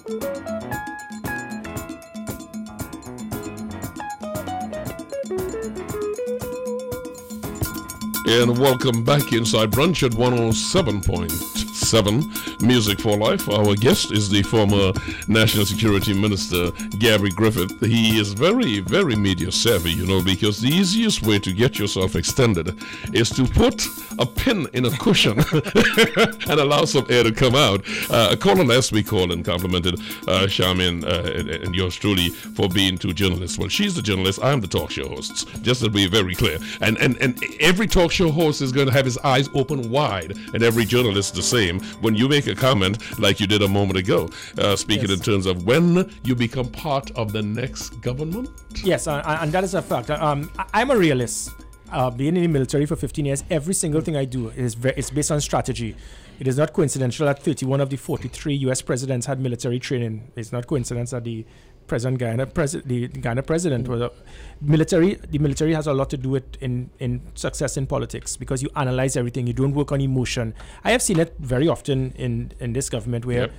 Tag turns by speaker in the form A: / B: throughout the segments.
A: And welcome back inside Brunch at 107.7 Music for Life. Our guest is the former National Security Minister, Gary Griffith. He is very, very media savvy, because the easiest way to get yourself extended is to put a pin in a cushion and allow some air to come out. A caller last week called and complimented Sharmain and yours truly for being two journalists. Well, she's the journalist, I'm the talk show host, just to be very clear. And every talk show host is going to have his eyes open wide, and every journalist the same when you make a comment like you did a moment ago, speaking in terms of when you become part of the next government.
B: Yes, and that is a fact. I'm a realist. Being in the military for 15 years, every single thing I do is based on strategy. It is not coincidental that 31 of the 43 U.S. presidents had military training. It's not coincidence that the Ghana president was the military has a lot to do with in success in politics, because you analyze everything. You don't work on emotion. I have seen it very often in this government where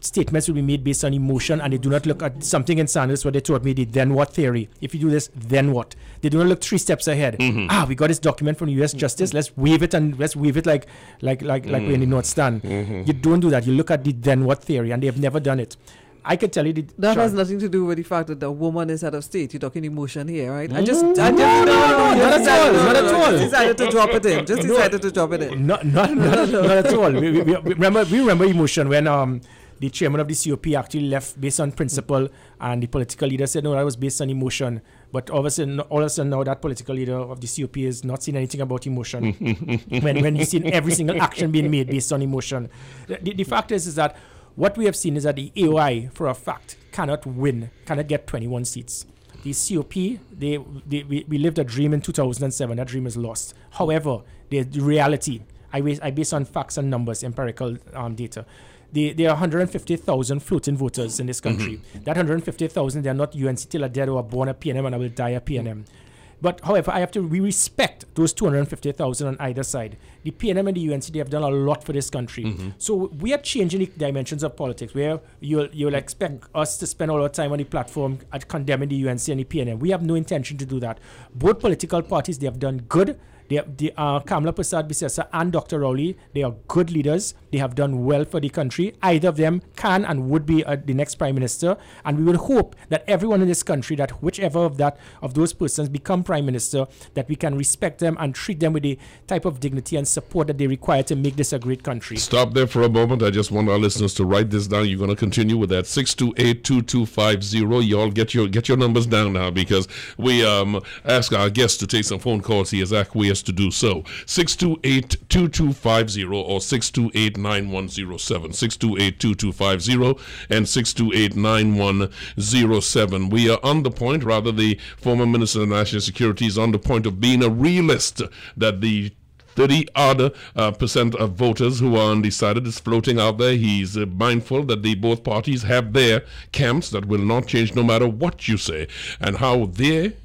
B: statements will be made based on emotion, and they do not look at something in Sanders what they taught me, the then what theory. If you do this, then what? They do not look 3 steps ahead. We got this document from the U.S. Justice. Let's wave it like we're in the North Stand. You don't do that. You look at the then what theory, and they have never done it. I could tell you
C: that has nothing to do with the fact that the woman is head of state. You're talking emotion here, right?
B: Not at all.
C: Just decided to drop it in.
B: Not at all. We remember emotion when the chairman of the COP actually left based on principle, and the political leader said no, that was based on emotion. But all of a sudden now that political leader of the COP is not saying anything about emotion. when he's seen every single action being made based on emotion. The fact is that what we have seen is that the AOI, for a fact, cannot get 21 seats. The COP, we lived a dream in 2007. That dream is lost. However, the reality, I base on facts and numbers, empirical data. There are 150,000 floating voters in this country. That 150,000, they are not UNC till are dead or born a PNM and I will die a PNM. But however, we respect those 250,000 on either side. The PNM and the UNC, they have done a lot for this country. So we are changing the dimensions of politics, where you'll expect us to spend all our time on the platform at condemning the UNC and the PNM. We have no intention to do that. Both political parties, they have done good. Kamala Persad-Bissessar and Dr. Rowley, they are good leaders. They have done well for the country. Either of them can and would be the next prime minister. And we will hope that everyone in this country, that whichever of those persons become prime minister, that we can respect them and treat them with the type of dignity and support that they require to make this a great country.
A: Stop there for a moment. I just want our listeners to write this down. You're going to continue with that 628-2250. Y'all get your numbers down now, because we ask our guests to take some phone calls. He has acquiesced to do so. 628-2250 or 628-9107. 628-2250 and 628-9107. We are on the point, rather the former Minister of National Security is on the point of being a realist, that the 30-odd percent of voters who are undecided is floating out there. He's mindful that both parties have their camps that will not change no matter what you say, and how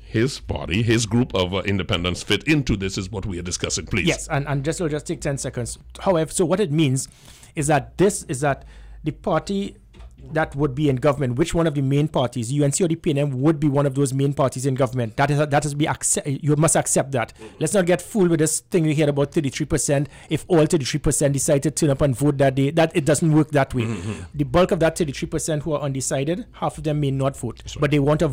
A: his party, his group of independents fit into this is what we are discussing, please.
B: Yes, and just take 10 seconds. However, so what it means is that the party that would be in government, which one of the main parties, UNC or the PNM, would be one of those main parties in government. You must accept that. Let's not get fooled with this thing you hear about 33%. If all 33% decide to turn up and vote that day, that it doesn't work that way. The bulk of that 33% who are undecided, half of them may not vote, but they want a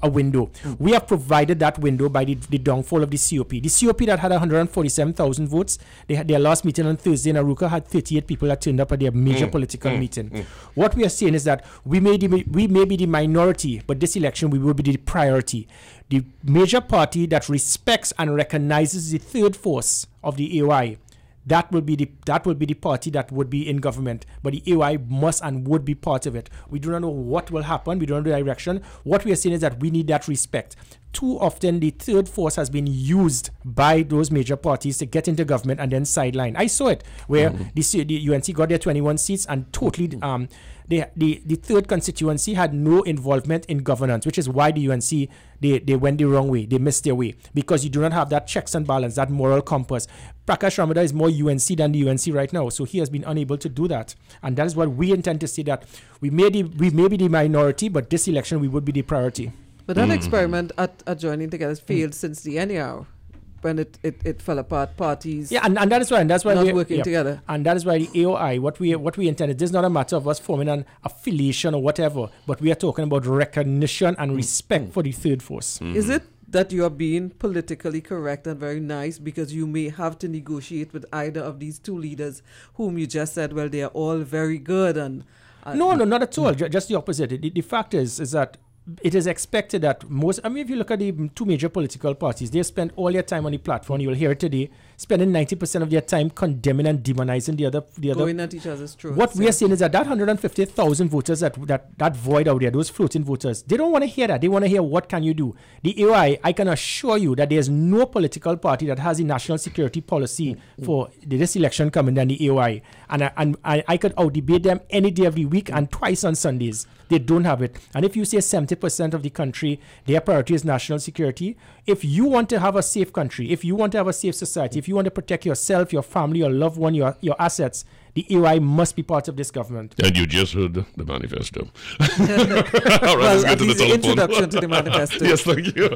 B: window. We have provided that window by the downfall of the COP. The COP that had 147,000 votes, their last meeting on Thursday in Aruka had 38 people that turned up at their major political meeting. What we are saying is that we may be the minority, but this election we will be the priority. The major party that respects and recognizes the third force of the AOI, that will be the party that would be in government. But the AOI must and would be part of it. We do not know what will happen. We don't know the direction. What we are saying is that we need that respect. too often the third force has been used by those major parties to get into government and then sideline. I saw it where the UNC got their 21 seats and totally the third constituency had no involvement in governance, which is why the UNC they went the wrong way. They missed their way because you do not have that checks and balance, that moral compass. Prakash Ramada is more UNC than the UNC right now, so he has been unable to do that, and that is what we intend to see, that we may be the minority, but this election we would be the priority.
C: But that experiment at joining together failed since the NER, when it fell apart, parties.
B: Yeah, and that is why, not
C: working together.
B: And that is why the AOI, what we intended, this is not a matter of us forming an affiliation or whatever, but we are talking about recognition and respect for the third force.
C: Is it that you are being politically correct and very nice because you may have to negotiate with either of these two leaders whom you just said, well, they are all very good and
B: no, not at all. Just the opposite. The fact is that it is expected that if you look at the two major political parties, they spend all their time on the platform. You will hear it today, spending 90% of their time condemning and demonizing the other.
C: Going at each other's throats.
B: What we are saying is that 150,000 voters, that void out there, those floating voters, they don't want to hear that. They want to hear what can you do. The AOI, I can assure you that there's no political party that has a national security policy for this election coming than the AOI. And I could out-debate them any day of the week and twice on Sundays. They don't have it. And if you say 70% of the country, their priority is national security, if you want to have a safe country, if you want to have a safe society, if you want to protect yourself, your family, your loved one, your assets, the AOI must be part of this government.
A: And you just heard the manifesto. All right, let's get to the telephone.
C: Introduction to the manifesto.
A: Yes, thank you.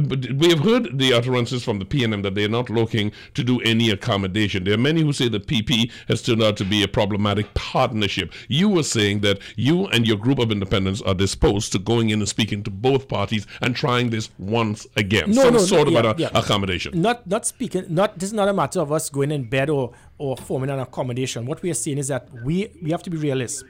A: But we have heard the utterances from the PNM that they are not looking to do any accommodation. There are many who say that PP has turned out to be a problematic partnership. You were saying that you and your group of independents are disposed to going in and speaking to both parties and trying this once again. Some sort of accommodation.
B: Not speaking. This is not a matter of us going in bed or forming an accommodation. What we are saying is that we have to be realists.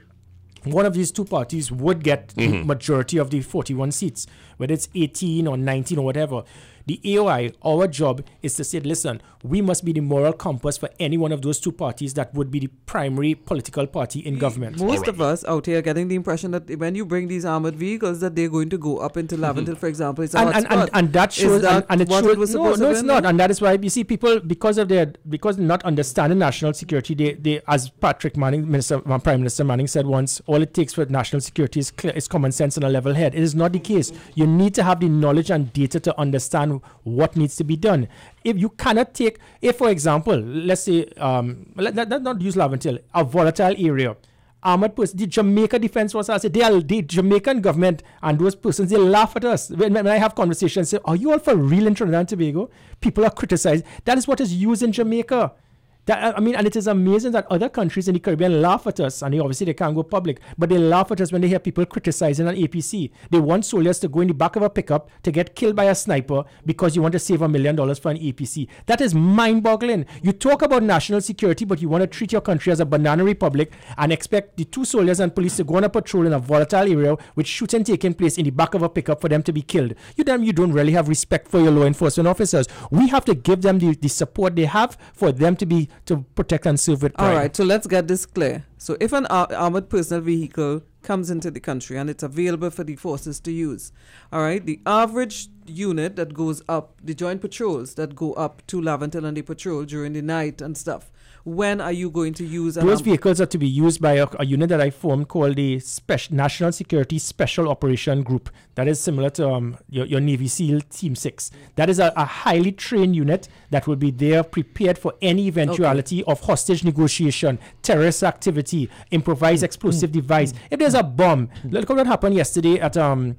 B: One of these two parties would get the majority of the 41 seats, whether it's 18 or 19 or whatever. The AOI, our job is to say, listen, we must be the moral compass for any one of those two parties that would be the primary political party in government.
C: Most of us out here are getting the impression that when you bring these armored vehicles, that they're going to go up into Laventille, for example. It's
B: and that shows, no, it's not. And that is why you see people, because not understanding national security, they as Patrick Manning, Prime Minister Manning said once, all it takes for national security is common sense and a level head. It is not the case. You need to have the knowledge and data to understand what needs to be done. If you cannot take, for example, let's say, let's not use Laventille, a volatile area, armored person, the Jamaica Defense Force, the Jamaican government and those persons, they laugh at us. When I have conversations, say, are you all for real in Trinidad and Tobago? People are criticized. That is what is used in Jamaica. And it is amazing that other countries in the Caribbean laugh at us, and obviously they can't go public, but they laugh at us when they hear people criticizing an APC. They want soldiers to go in the back of a pickup to get killed by a sniper because you want to save $1 million for an APC. That is mind-boggling. You talk about national security, but you want to treat your country as a banana republic and expect the two soldiers and police to go on a patrol in a volatile area with shooting taking place in the back of a pickup for them to be killed. You don't really have respect for your law enforcement officers. We have to give them the support they have for them to protect and serve with pride.
C: All right, so let's get this clear. So if an armored personal vehicle comes into the country and it's available for the forces to use, all right, the average unit that goes up, the joint patrols that go up to Laventille and they patrol during the night and stuff, when are you going to use
B: those vehicles are to be used by a unit that I formed called the National Security Special Operation Group. That is similar to your Navy SEAL Team 6. That is a highly trained unit that will be there prepared for any eventuality of hostage negotiation, terrorist activity, improvised explosive device. If there's a bomb, look what happened yesterday at the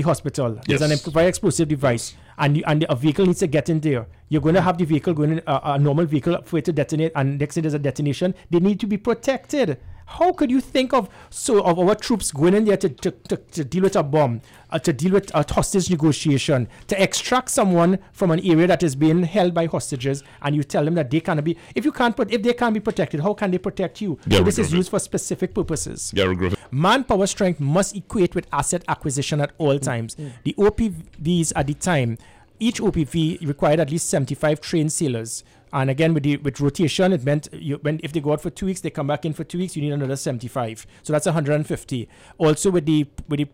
B: hospital. There's an improvised explosive device, and a vehicle needs to get in there. You're going to have the vehicle going in, a normal vehicle for it to detonate, and next thing there's a detonation. They need to be protected. How could you think of our troops going in there to deal with a bomb, to deal with a hostage negotiation, to extract someone from an area that is being held by hostages, and you tell them that they can't be, if they can't be protected, how can they protect you? So this is used for specific purposes. Manpower strength must equate with asset acquisition at all times. The OPVs at the time, each OPV required at least 75 trained sailors. And again, with rotation, it meant if they go out for 2 weeks, they come back in for 2 weeks, you need another 75. So that's 150. Also, with the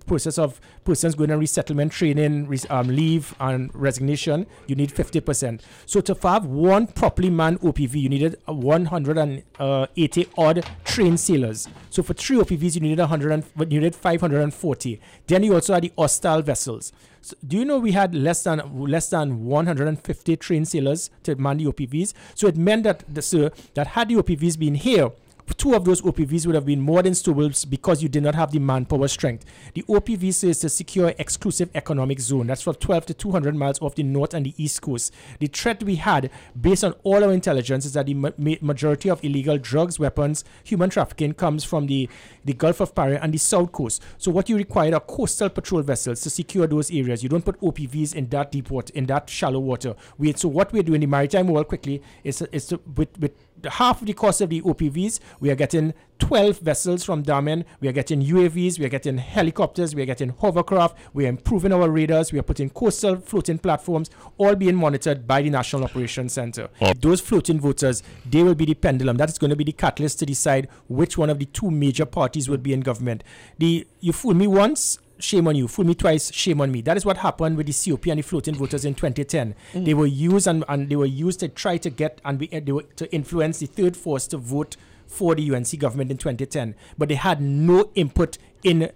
B: process of persons going on resettlement, training, leave, and resignation, you need 50%. So to have one properly manned OPV, you needed 180 odd trained sailors. So for 3 OPVs, you needed 540. Then you also had the hostile vessels. So do you know we had less than 150 trained sailors to man the OPVs? So it meant that that had the OPVs been here, 2 of those OPVs would have been more than stable because you did not have the manpower strength. The OPV says to secure exclusive economic zone. That's for 12 to 200 miles off the north and the east coast. The threat we had, based on all our intelligence, is that the majority of illegal drugs, weapons, human trafficking comes from the Gulf of Paria and the south coast. So what you require are coastal patrol vessels to secure those areas. You don't put OPVs in that deep water, in that shallow water. So what we're doing in the maritime world quickly is to with half of the cost of the OPVs, we are getting 12 vessels from Damen, we are getting UAVs, we are getting helicopters, we are getting hovercraft, we are improving our radars, we are putting coastal floating platforms, all being monitored by the National Operations Center. Those floating voters, they will be the pendulum. That is going to be the catalyst to decide which one of the 2 major parties will be in government. You fool me once, shame on you. Fool me twice, shame on me. That is what happened with the COP and the floating voters in 2010. They were used and they were used to try to get to influence the third force to vote for the UNC government in 2010. But they had no input in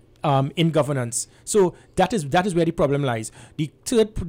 B: governance. So that is where the problem lies. The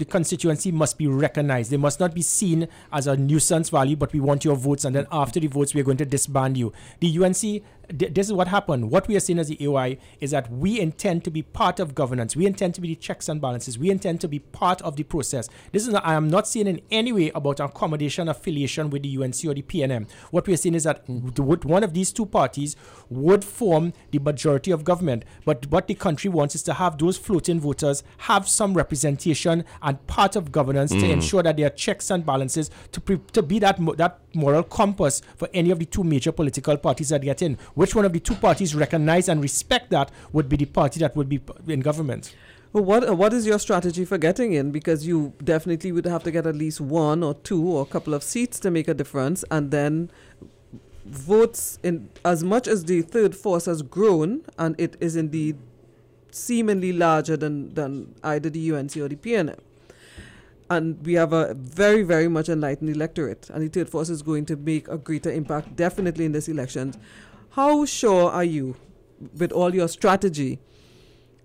B: constituency must be recognized. They must not be seen as a nuisance value, but we want your votes, and then after the votes, we are going to disband you. The UNC, this is what happened. What we are saying as the AOI is that we intend to be part of governance. We intend to be the checks and balances. We intend to be part of the process. I am not saying in any way about accommodation, affiliation with the UNC or the PNM. What we are saying is that one of these 2 parties would form the majority of government. But what the country wants is to have those floating voters have some representation and part of governance to ensure that there are checks and balances to be that moral compass for any of the 2 major political parties that get in. Which one of the 2 parties recognize and respect that would be the party that would be in government?
C: Well, what is your strategy for getting in? Because you definitely would have to get at least 1 or 2 or a couple of seats to make a difference, and then votes in as much as the third force has grown, and it is indeed seemingly larger than either the UNC or the PNM. And we have a very, very much enlightened electorate, and the third force is going to make a greater impact definitely in this election. How sure are you, with all your strategy,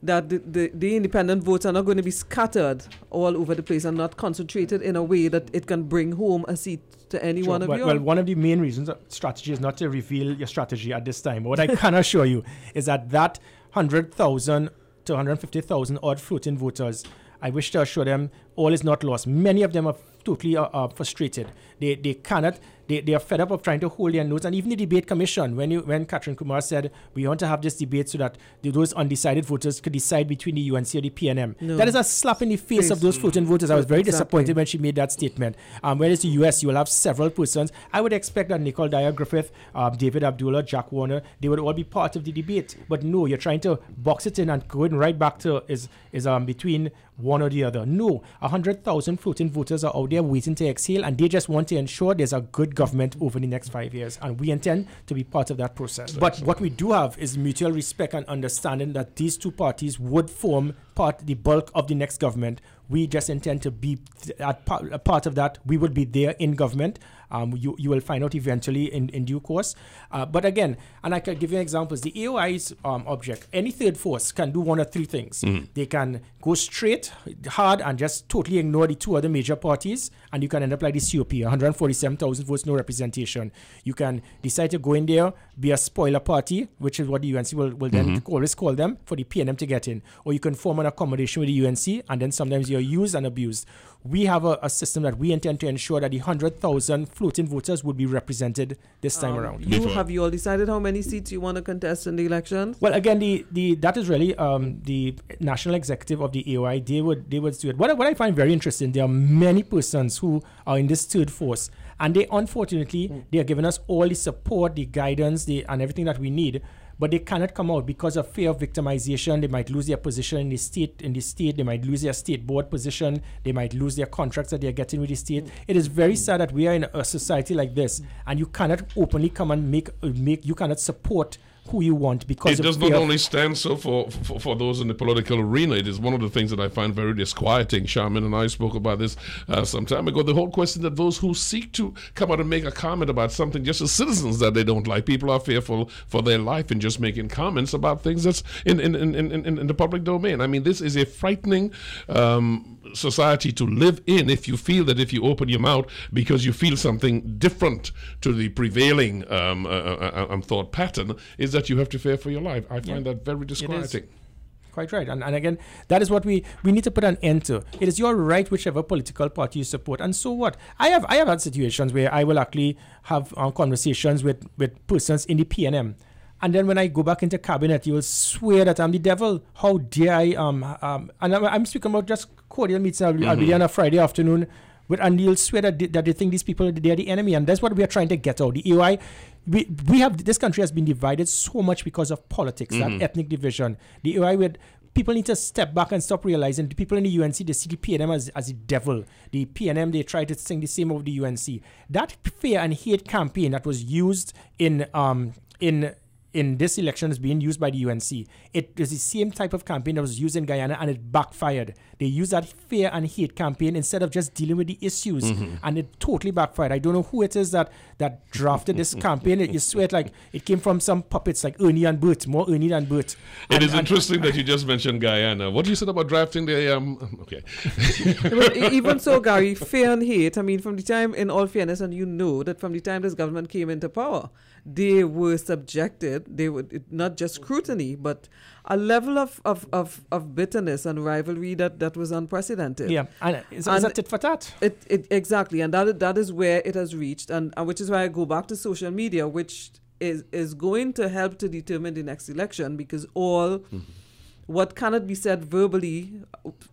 C: that the independent votes are not going to be scattered all over the place and not concentrated in a way that it can bring home a seat to any one of you?
B: Well, one of the main reasons strategy is not to reveal your strategy at this time. But what I can assure you is that 100,000 to 150,000 odd floating voters, I wish to assure them all is not lost. Many of them are totally frustrated. They cannot. They are fed up of trying to hold their nose. And even the debate commission, when Catherine Kumar said we want to have this debate so that those undecided voters could decide between the UNC or the PNM, that is a slap in the face of those floating voters. I was very disappointed when she made that statement. Whereas the US, you will have several persons. I would expect that Nicole Dyer, Griffith, David Abdullah, Jack Warner, they would all be part of the debate. But no, you're trying to box it in and going right back to is between one or the other. No, 100,000 floating voters are out there waiting to exhale, and they just want to ensure there's a good government over the next 5 years, and we intend to be part of that process. But what we do have is mutual respect and understanding that these 2 parties would form the bulk of the next government. We just intend to be a part of that. We will be there in government. You will find out eventually in due course. But again, and I can give you examples. The AOI's object, any third force can do 1 or 3 things. They can go straight, hard, and just totally ignore the 2 other major parties, and you can end up like the COP, 147,000 votes, no representation. You can decide to go in there, be a spoiler party, which is what the UNC will then always call them, for the PNM to get in. Or you can form an accommodation with the UNC, and then sometimes you're used and abused. We have a system that we intend to ensure that the 100,000 floating voters would be represented this time around.
C: Have you all decided how many seats you want to contest in the election?
B: Well, again, that is really the national executive of the AOI. They would do it. What I find very interesting, there are many persons who are in this third force, and they unfortunately they are giving us all the support, the guidance, and everything that we need. but they cannot come out because of fear of victimization. They might lose their position in the state. They might lose their state board position. They might lose their contracts that they're getting with the state. It is very sad that we are in a society like this, and you cannot openly come and make you cannot support who you want because
A: it does not only stand so for those in the political arena. It is one of the things that I find very disquieting. Sharmain and I spoke about this some time ago. The whole question that those who seek to come out and make a comment about something just as citizens that they don't like, people are fearful for their life and just making comments about things that's in the public domain. I mean, this is a frightening society to live in if you feel that if you open your mouth because you feel something different to the prevailing thought pattern, is that you have to fear for your life. I find that very disquieting.
B: Quite right. And again, that is what we need to put an end to. It is your right, whichever political party you support. And so what? I have had situations where I will actually have conversations with persons in the PNM. And then when I go back into cabinet, you will swear that I'm the devil. How dare I? And I'm speaking about just cordial meetings. I'll be there on a Friday afternoon. And you'll swear that they think these people, they're the enemy. And that's what we are trying to get out. The AOI, we have, this country has been divided so much because of politics, that ethnic division. The AOI, people need to step back and stop realizing the people in the UNC, they see the PNM as the devil. The PNM, they try to sing the same over the UNC. That fear and hate campaign that was used in this election is being used by the UNC. It is the same type of campaign that was used in Guyana, and it backfired. They used that fear and hate campaign instead of just dealing with the issues, and it totally backfired. I don't know who it is that drafted this campaign. You swear like it came from some puppets like Ernie and Bert, more Ernie than Bert.
A: It is interesting that you just mentioned Guyana. What you said about drafting the okay.
C: Even so, Gary, fear and hate, I mean, from the time, in all fairness, and you know that from the time this government came into power, they were subjected, they were not just scrutiny, but a level of bitterness and rivalry that was unprecedented.
B: Yeah, and it's a tit for tat.
C: Exactly, and that is where it has reached, and which is why I go back to social media, which is going to help to determine the next election, because what cannot be said verbally,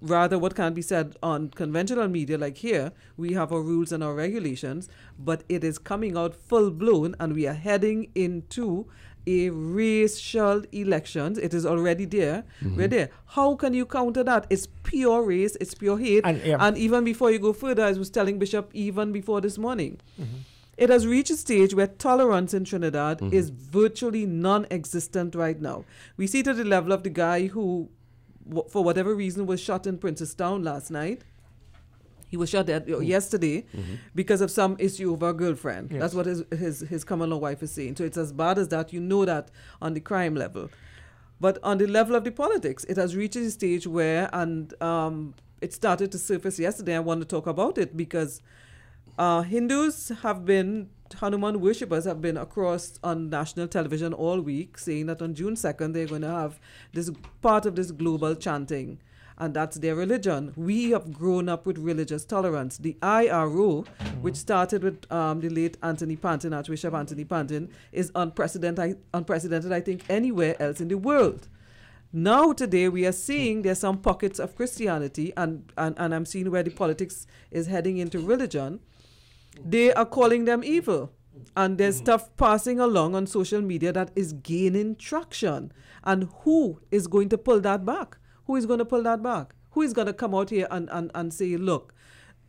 C: rather what can be said on conventional media, like here, we have our rules and our regulations, but it is coming out full-blown, and we are heading into a racial elections. It is already there. We're there. How can you counter that? It's pure race, it's pure hate. And even before you go further, as I was telling Bishop even before this morning, it has reached a stage where tolerance in Trinidad is virtually non-existent right now. We see to the level of the guy who, for whatever reason, was shot in Princestown last night. He was shot yesterday because of some issue over a girlfriend. Yes. That's what his common law wife is saying. So it's as bad as that. You know that on the crime level. But on the level of the politics, it has reached a stage where, and it started to surface yesterday. I want to talk about it because Hindus have been, Hanuman worshippers have been across on national television all week saying that on June 2nd, they're going to have this part of this global chanting. And that's their religion. We have grown up with religious tolerance. The IRO, which started with the late Anthony Panton, Archbishop Anthony Panton, is unprecedented, I think, anywhere else in the world. Now, today, we are seeing there's some pockets of Christianity, and I'm seeing where the politics is heading into religion. They are calling them evil. And there's stuff passing along on social media that is gaining traction. And who is going to pull that back? Who is going to pull that back? Who is going to come out here and say, look,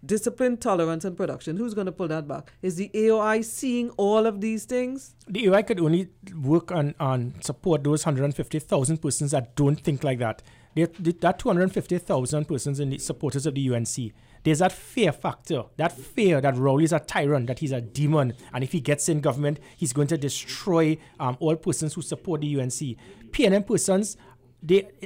C: discipline, tolerance, and production? Who's going to pull that back? Is the AOI seeing all of these things?
B: The AOI could only work on support those 150,000 persons that don't think like that. That 250,000 persons in the supporters of the UNC, there's that fear factor, that fear that Rowley is a tyrant, that he's a demon, and if he gets in government, he's going to destroy all persons who support the UNC. PNM persons,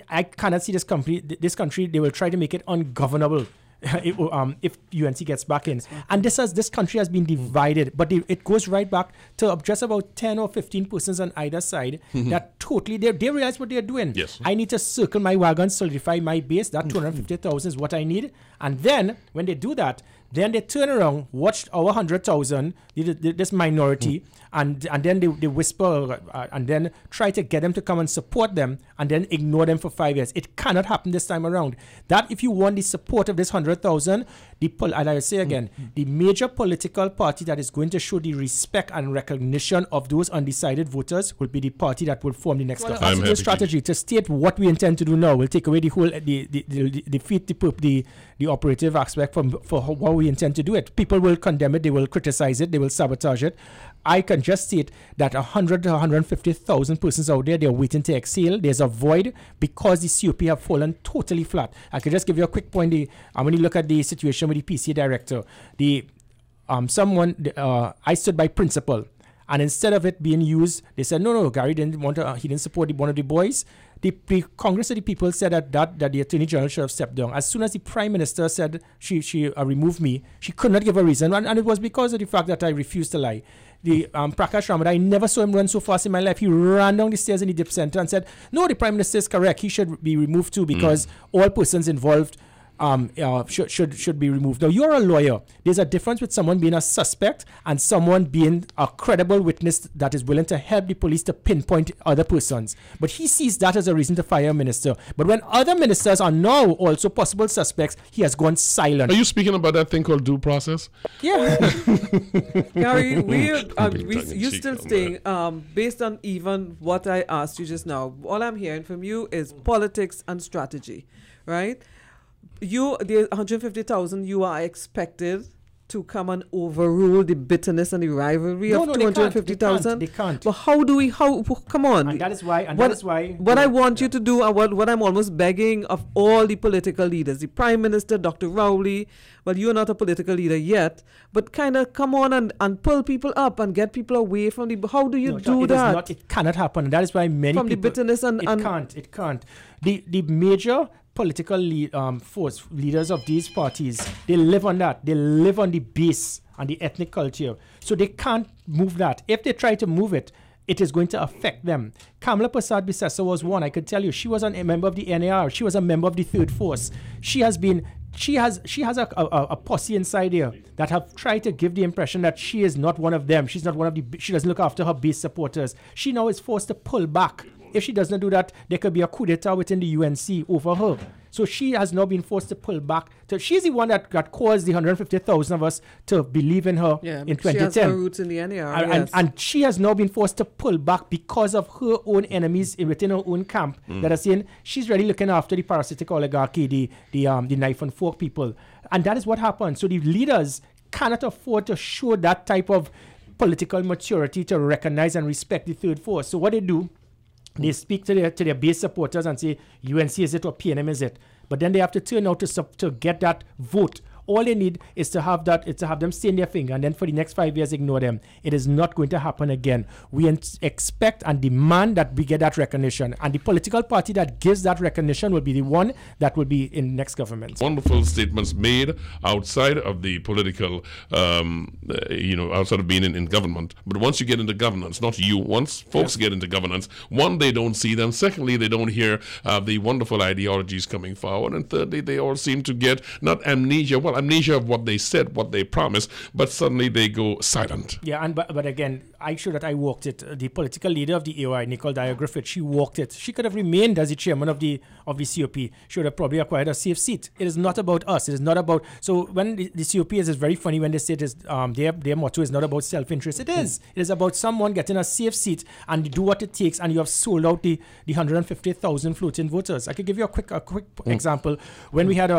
B: I cannot see this country, they will try to make it ungovernable if UNC gets back in. And this country has been divided, but it goes right back to just about 10 or 15 persons on either side that totally, they realize what they're doing.
A: Yes.
B: I need to circle my wagon, solidify my base. That 250,000 is what I need. And then, when they do that, then they turn around, watch our 100,000, this minority, and then they whisper and then try to get them to come and support them and then ignore them for 5 years. It cannot happen this time around. That if you want the support of this 100,000, and I say again, the major political party that is going to show the respect and recognition of those undecided voters will be the party that will form the next government. The strategy to state what we intend to do now will take away the whole defeat the operative aspect for how we intend to do it. People will condemn it, they will criticize it, they will sabotage it. I can just state that 100 to 150,000 persons out there, they're waiting to exhale. There's a void because the COP have fallen totally flat. I can just give you a quick point. When you look at the situation with the PCA director, I stood by principle, and instead of it being used, they said no, Gary didn't want to. He didn't support one of the boys. The Congress of the People said that the Attorney General should have stepped down. As soon as the Prime Minister said she removed me, she could not give a reason, and it was because of the fact that I refused to lie. The Prakash Ramad, I never saw him run so fast in my life. He ran down the stairs in the dip center and said, no, the Prime Minister is correct. He should be removed too because all persons involved should be removed. Now, you're a lawyer. There's a difference with someone being a suspect and someone being a credible witness that is willing to help the police to pinpoint other persons. But he sees that as a reason to fire a minister. But when other ministers are now also possible suspects, he has gone silent.
A: Are you speaking about that thing called due process?
B: Yeah.
C: Gary, you're still staying, based on even what I asked you just now, all I'm hearing from you is politics and strategy, right? The 150,000, you are expected to come and overrule the bitterness and the rivalry of 250,000.
B: They can't.
C: But come on.
B: And that is why.
C: What I want you to do, and what I'm almost begging of all the political leaders, the Prime Minister, Dr. Rowley, well, you're not a political leader yet, but kind of come on and pull people up and get people away from the. How do you do that?
B: It cannot happen. And that is why many
C: from
B: people.
C: The bitterness and.
B: It can't. The major political leaders of these parties, they live on that. They live on the base and the ethnic culture. So they can't move that. If they try to move it, it is going to affect them. Kamala Prasad-Bissessar was one. I could tell you, she was a member of the NAR. She was a member of the Third Force. She has a posse inside here that have tried to give the impression that she is not one of them. She's not one of she doesn't look after her base supporters. She now is forced to pull back. If she does not do that, there could be a coup d'etat within the UNC over her. So she has now been forced to pull back. So she's the one that caused the 150,000 of us to believe in her in 2010.
C: She has her roots in the NAR,
B: and she has now been forced to pull back because of her own enemies within her own camp that are saying she's really looking after the parasitic oligarchy, the knife and fork people. And that is what happened. So the leaders cannot afford to show that type of political maturity to recognize and respect the Third Force. So what they do, they speak to their base supporters and say, UNC is it or PNM is it? But then they have to turn out to get that vote. All they need is to have them stain their finger, and then for the next 5 years ignore them. It is not going to happen again. We expect and demand that we get that recognition, and the political party that gives that recognition will be the one that will be in next government.
A: Wonderful statements made outside of the political, outside of being in government. But once you get into governance, not you, once folks get into governance, one, they don't see them. Secondly, they don't hear the wonderful ideologies coming forward. And thirdly, they all seem to get not amnesia of what they said, what they promised, but suddenly they go silent.
B: Yeah, but again, I showed that I walked it. The political leader of the AOI, Griffith, she walked it. She could have remained as the chairman of the COP. She would have probably acquired a safe seat. It is not about us. It is not about. So when the COP is very funny when they say it is, their motto is not about self-interest. It is. It is about someone getting a safe seat and do what it takes, and you have sold out the 150,000 floating voters. I could give you a quick example. When we had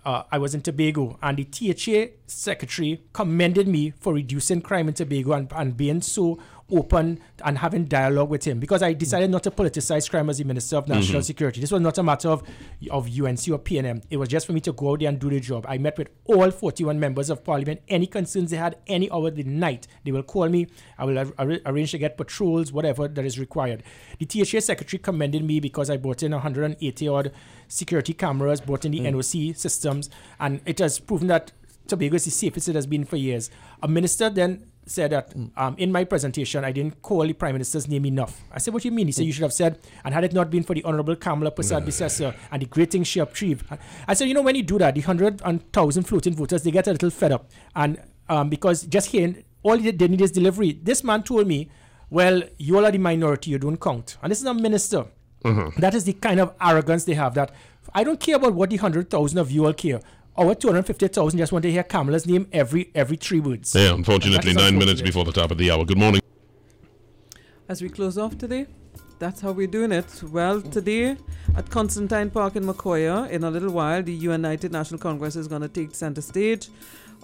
B: I was in Tobago, and the THA secretary commended me for reducing crime in Tobago and being so open and having dialogue with him, because I decided not to politicize crime as the Minister of National Security. This was not a matter of UNC or PNM. It was just for me to go out there and do the job. I met with all 41 members of parliament. Any concerns they had, any hour of the night, they will call me. I will arrange to get patrols, whatever that is required. The THA secretary commended me because I brought in 180 odd security cameras, brought in the NOC systems, and it has proven that Tobago is the safest it has been for years. A minister then said that in my presentation, I didn't call the Prime Minister's name enough. I said, what do you mean? He said, you should have said, and had it not been for the Honorable Kamala Prasad-Bissessar and the great things she achieved. I said, when you do that, the 100,000 floating voters, they get a little fed up. And because just hearing, all they need is delivery. This man told me, well, you all are the minority, you don't count. And this is a minister. That is the kind of arrogance they have, that I don't care about what the 100,000 of you all care. our 250,000 just want to hear Kamala's name every 3 words.
A: Yeah, unfortunately, 9 minutes before the top of the hour. Good morning.
C: As we close off today, that's how we're doing it. Well, today at Constantine Park in Macoya, in a little while, the United National Congress is going to take center stage.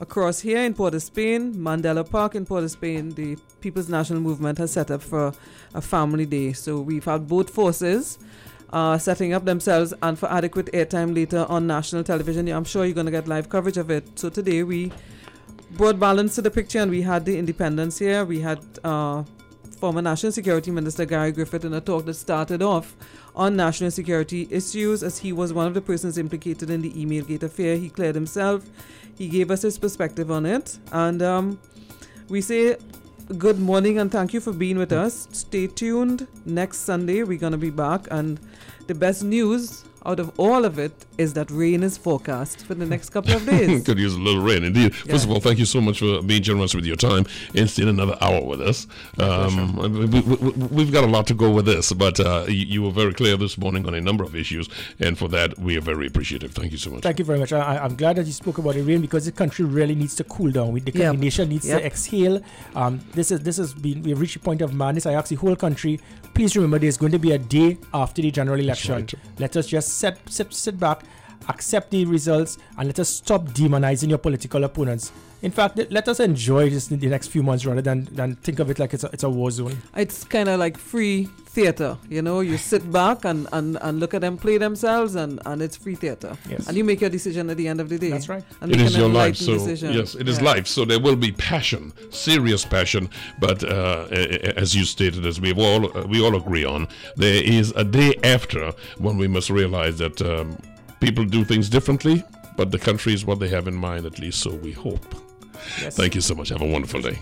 C: Across here in Port of Spain, Mandela Park in Port of Spain, the People's National Movement has set up for a family day. So we've had both forces setting up themselves and for adequate airtime later on national television. I'm sure you're going to get live coverage of it. So today we brought balance to the picture and we had the independence here. We had former National Security Minister Gary Griffith in a talk that started off on national security issues, as he was one of the persons implicated in the Emailgate affair. He cleared himself. He gave us his perspective on it. And we say good morning and thank you for being with us. Stay tuned. Next Sunday, we're going to be back. And the best news out of all of it is that rain is forecast for the next couple of days.
A: Could use a little rain, indeed. Yeah. First of all, thank you so much for being generous with your time and staying another hour with us. We've got a lot to go with this, but you were very clear this morning on a number of issues, and for that, we are very appreciative. Thank you so much.
B: Thank you very much. I'm glad that you spoke about the rain because the country really needs to cool down. The nation needs to exhale. We've reached a point of madness. I ask the whole country, please remember there's going to be a day after the general election. Right. Let us just sit back, accept the results, and let us stop demonizing your political opponents. In fact, let us enjoy this in the next few months rather than think of it like it's a war zone.
C: It's kind of like free theater, you know. You sit back and look at them play themselves, and it's free theater.
B: Yes.
C: And you make your decision at the end of the day.
B: That's right.
C: And
A: it is your life, so yes, it is life. So there will be passion, serious passion. But as you stated, as we all agree on, there is a day after when we must realize that people do things differently, but the country is what they have in mind, at least so we hope. Yes. Thank you so much. Have a wonderful day.